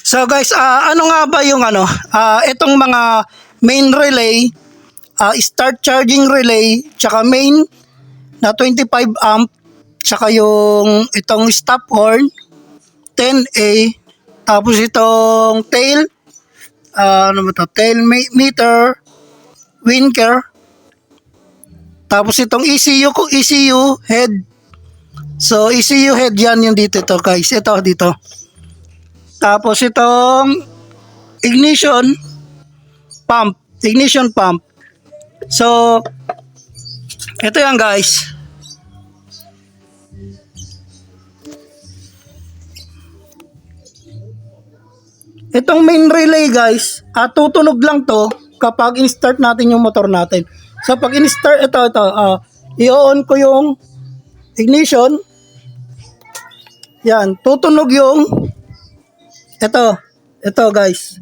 So guys, ano nga ba yung itong mga main relay, start charging relay, tsaka main na 25 amp, tsaka yung itong stop horn 10A, tapos itong tail, tail meter, winker, tapos itong ECU head. So ECU head yan yung dito to guys, ito dito. Tapos itong ignition pump. So ito yan guys. Itong main relay guys, tutunog lang to kapag in-start natin yung motor natin. So pag in-start i-on ko yung ignition. Yan, tutunog yung ito guys.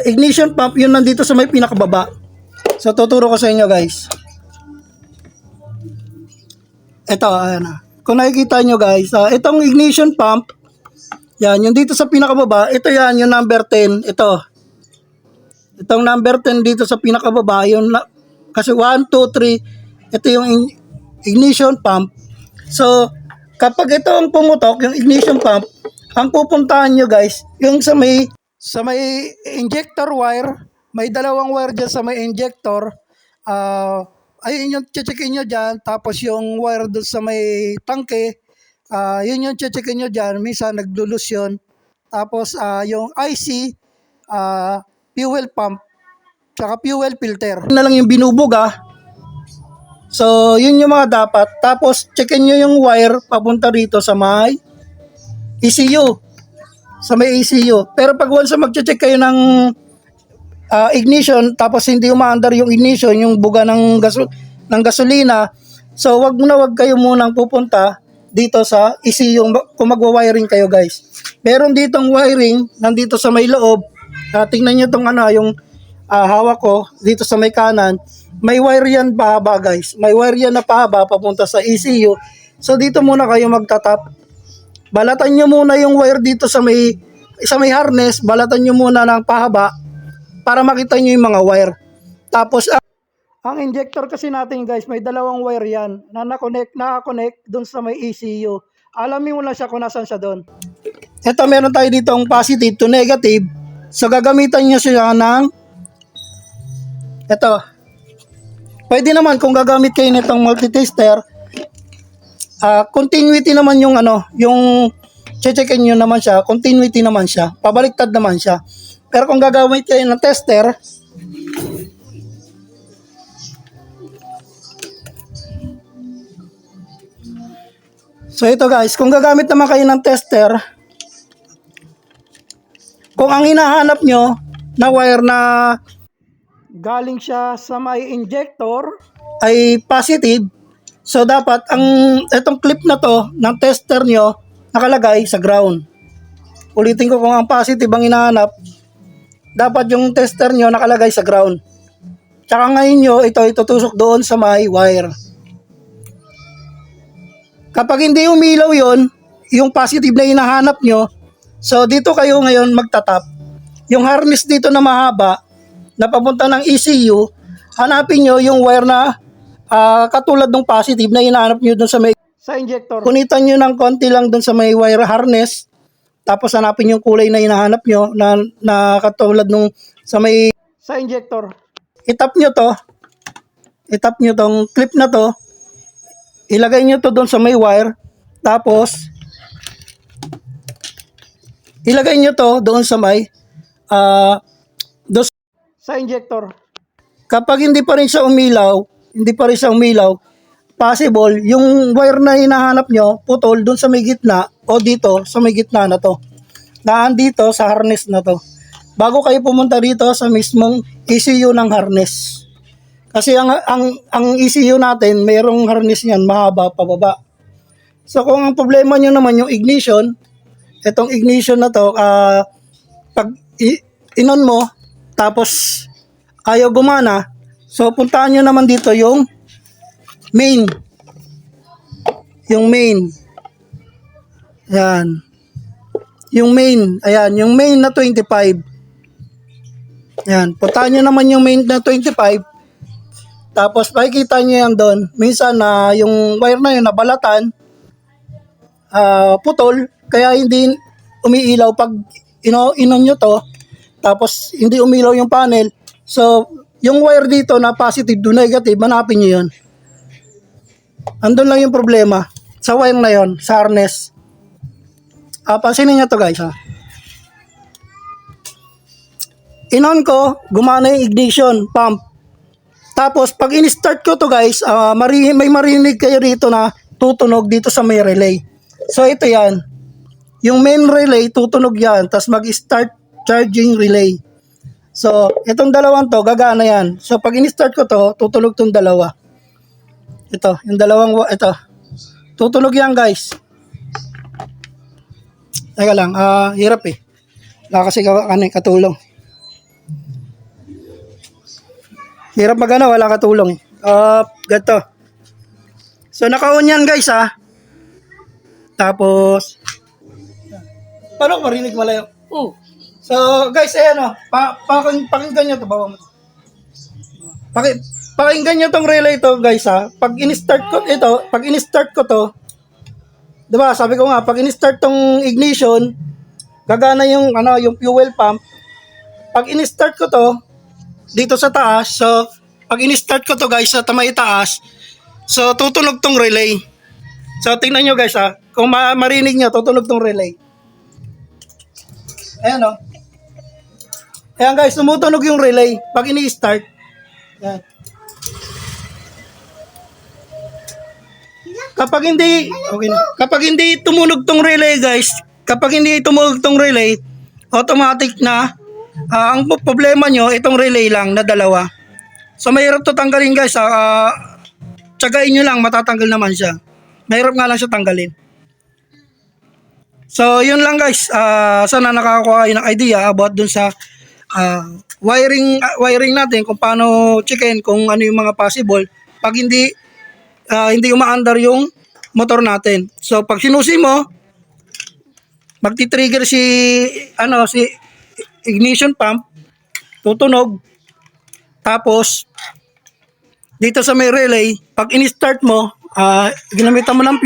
Ignition pump, yun nandito sa may pinakababa. So tuturo ko sa inyo guys. Ito, ayan na. Kung nakikita nyo guys, itong ignition pump, yan, yung dito sa pinakababa, ito yan, yung number 10, ito. Itong number 10 dito sa pinakababa, yun, kasi 1, 2, 3, ito yung ignition pump. So, kapag ito ang pumutok, yung ignition pump, ang pupuntahan nyo guys, yung sa may injector wire, may dalawang wire dyan sa may injector, ayun yung checkin nyo dyan, tapos yung wire doon sa may tangke, yun yung checkin nyo dyan, minsan naglulus yun, tapos yung IC, fuel pump, tsaka fuel filter. Yun na lang yung binubuga, so yun yung mga dapat, tapos checkin nyo yung wire, papunta rito sa may ECU, pero pag once mag-check kayo ng ignition, tapos hindi umaandar yung ignition, yung buga ng gasolina, so wag kayo munang pupunta dito sa ECU kung magwa-wiring kayo guys. Meron ditong wiring nandito sa may loob. Tingnan nyo tong yung hawak ko dito sa may kanan, may wire yan pahaba guys, may wire yan na pahaba papunta sa ECU. So dito muna kayo magtatap, balatan nyo muna yung wire dito sa may harness, balatan nyo muna ng pahaba para makita nyo yung mga wire. Tapos ang injector kasi natin guys, may dalawang wire yan na naka-connect dun sa may ECU. Alamin mo lang siya kung nasan siya doon. Ito, meron tayo dito ang positive to negative. So gagamitan nyo siya ng ito. Pwede naman kung gagamit kayo nitong multitester, continuity naman yung yung checkin nyo naman siya, continuity naman siya, pabaliktad naman siya. Pero kung gagamit kayo ng tester, so ito guys, kung gagamit naman kayo ng tester, kung ang hinahanap nyo na wire na galing siya sa may injector ay positive, so dapat itong clip na to ng tester nyo nakalagay sa ground. Ulitin ko, kung ang positive ang hinahanap, dapat yung tester nyo nakalagay sa ground. Tsaka ngayon nyo ito itutusok doon sa may wire. Kapag hindi umilaw yon, yung positive na hinahanap nyo, so dito kayo ngayon magtatap. Yung harness dito na mahaba na papunta ng ECU, hanapin nyo yung wire na katulad ng positive na hinahanap nyo doon sa injector. Kunitan nyo ng konti lang doon sa may wire harness, tapos hanapin yung kulay na hinahanap nyo na katulad nung sa injector. Itap nyo tong clip na to, ilagay nyo to doon sa may wire, tapos ilagay nyo to doon sa may sa injector. Kapag hindi pa rin siya umilaw, possible yung wire na hinahanap nyo putol doon sa may gitna o dito sa may gitna na to, dito sa harness na to, bago kayo pumunta dito sa mismong ECU ng harness. Kasi ang ECU natin, mayroong harness niyan mahaba pababa. So kung ang problema nyo naman yung ignition, itong ignition na to, pag inon mo tapos ayaw gumana, so puntaan nyo naman dito yung main. yung main. Ayan. Yung main, ayan, yung main na 25. Ayan, puntahan nyo naman yung main na 25. Tapos makikita nyo yan doon. Minsan na yung wire na yun nabalatan, putol, kaya hindi umiilaw pag inon nyo to. Tapos hindi umilaw yung panel. So, yung wire dito na positive to negative, hanapin nyo yun. Andun lang yung problema. Sa wire na yun, sa harness. Pansinin nyo to guys ha. Inon ko, gumana yung ignition pump. Tapos pag in-start ko to guys, may marinig kayo dito na tutunog dito sa may relay. So ito yan. Yung main relay, tutunog yan. Tapos mag-start charging relay. So itong dalawang to, gagana yan. So pag in-start ko to, tutunog tong dalawa. Ito, yung dalawang, ito. Tutunog yan guys. Teka lang, hirap eh. Wala kasi katulong. Hirap magana, wala katulong eh. Ganito. So naka-on yan guys ha. Tapos, paano ko marinig malayo? So guys, ayan o. Pakinggan nyo ito, bawa mo. Pakinggan nyo tong relay to guys ha. Pag in-start ko to, diba, sabi ko nga, pag in-start tong ignition, gagana yung, yung fuel pump. Pag in-start ko to, dito sa taas, so, pag in-start ko to guys, sa tamay taas, so, tutunog tong relay. So, tingnan nyo guys ha, kung marinig nyo, tutunog tong relay. Ayan o. Ayan guys, tumutunog yung relay, pag ini-start. Ayan. Kapag hindi tumunog tong relay guys, automatic na ang problema nyo itong relay lang na dalawa. So mahirap to tanggalin guys. Tsagain nyo lang, matatanggal naman siya. Mahirap nga lang siya tanggalin. So yun lang guys. Sana nakakakuha kayo ng idea about dun sa wiring natin, kung paano checkin kung ano yung mga possible pag hindi umaandar yung motor natin. So pag sinusi mo, magti-trigger si ignition pump, tutunog. Tapos dito sa may relay, pag in-start mo, ginamitan mo ng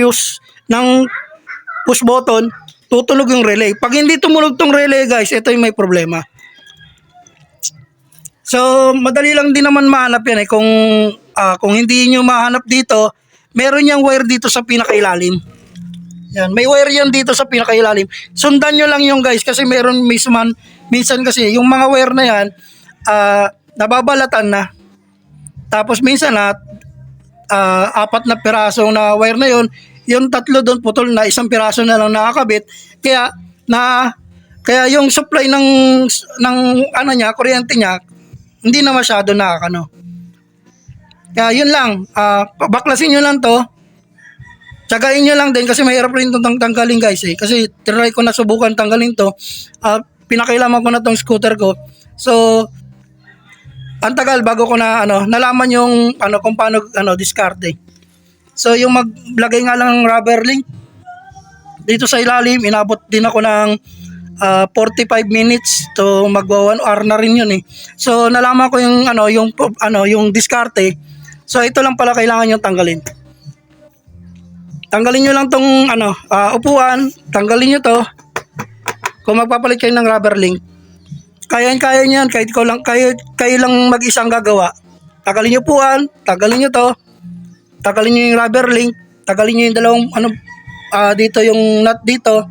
push button, tutunog yung relay. Pag hindi tumunog tong relay guys, ito yung may problema. So madali lang din naman mahanap yan eh. Kung hindi nyo mahanap dito, meron yang wire dito sa pinakailalim. Yan, may wire yan dito sa pinakailalim. Sundan nyo lang yung guys, kasi meron minsan kasi yung mga wire na yan, nababalatan na. Tapos minsan apat na piraso na wire na yun, yung tatlo doon putol na, isang piraso na lang nakakabit. Kaya yung supply ng kuryente niya, hindi na masyado nakakano. Kaya yun lang, baklasin nyo lang to. Tsagain nyo lang din kasi mahirap rin itong tanggalin guys eh. Kasi try ko na subukan tanggalin to. Pinakailaman ko na tong scooter ko. So, ang tagal bago ko na nalaman yung kung paano diskarte. So, yung maglagay nga lang ng rubber link dito sa ilalim, inabot din ako ng 45 minutes to magwa 1 hour na rin yun eh. So, nalaman ko yung diskarte. So ito lang pala kailangan yung tanggalin. Tanggalin nyo lang tong upuan, tanggalin nyo to. Kung magpapalit kayo ng rubber link, kaya niyan, kahit kayo lang mag-isang gagawa. Tanggalin nyo upuan, tanggalin nyo to. Tanggalin nyo yung rubber link, tanggalin nyo yung dalawang dito yung nut dito.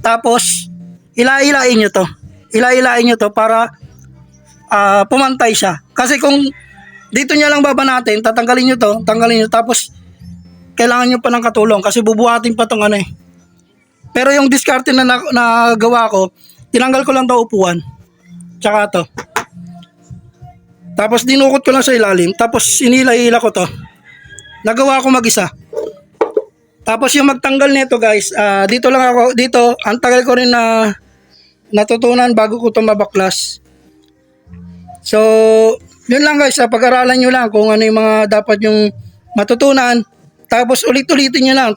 Tapos ilahilain nyo to. Ilahilain nyo to para pumantay siya. Kasi kung dito niya lang babanatin, tatanggalin nyo to, tapos kailangan nyo pa ng katulong kasi bubuhatin pa tong Pero yung diskarte na nagawa ko, tinanggal ko lang to upuan, tsaka to. Tapos dinukot ko lang sa ilalim, tapos sinila-hila ko to. Nagawa ko mag-isa. Tapos yung magtanggal nito guys, dito ang tagal ko rin na natutunan bago ko to mabaklas. So, yun lang guys, pag-aralan nyo lang kung ano yung mga dapat yung matutunan Tapos ulit-ulitin nyo lang,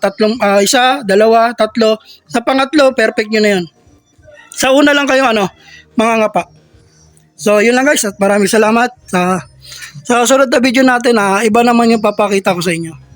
isa, dalawa, tatlo. Sa pangatlo, perfect nyo na yun. Sa una lang kayo, mangangapa. So, yun lang guys, at maraming salamat. Sa susunod na video natin, iba naman yung papakita ko sa inyo.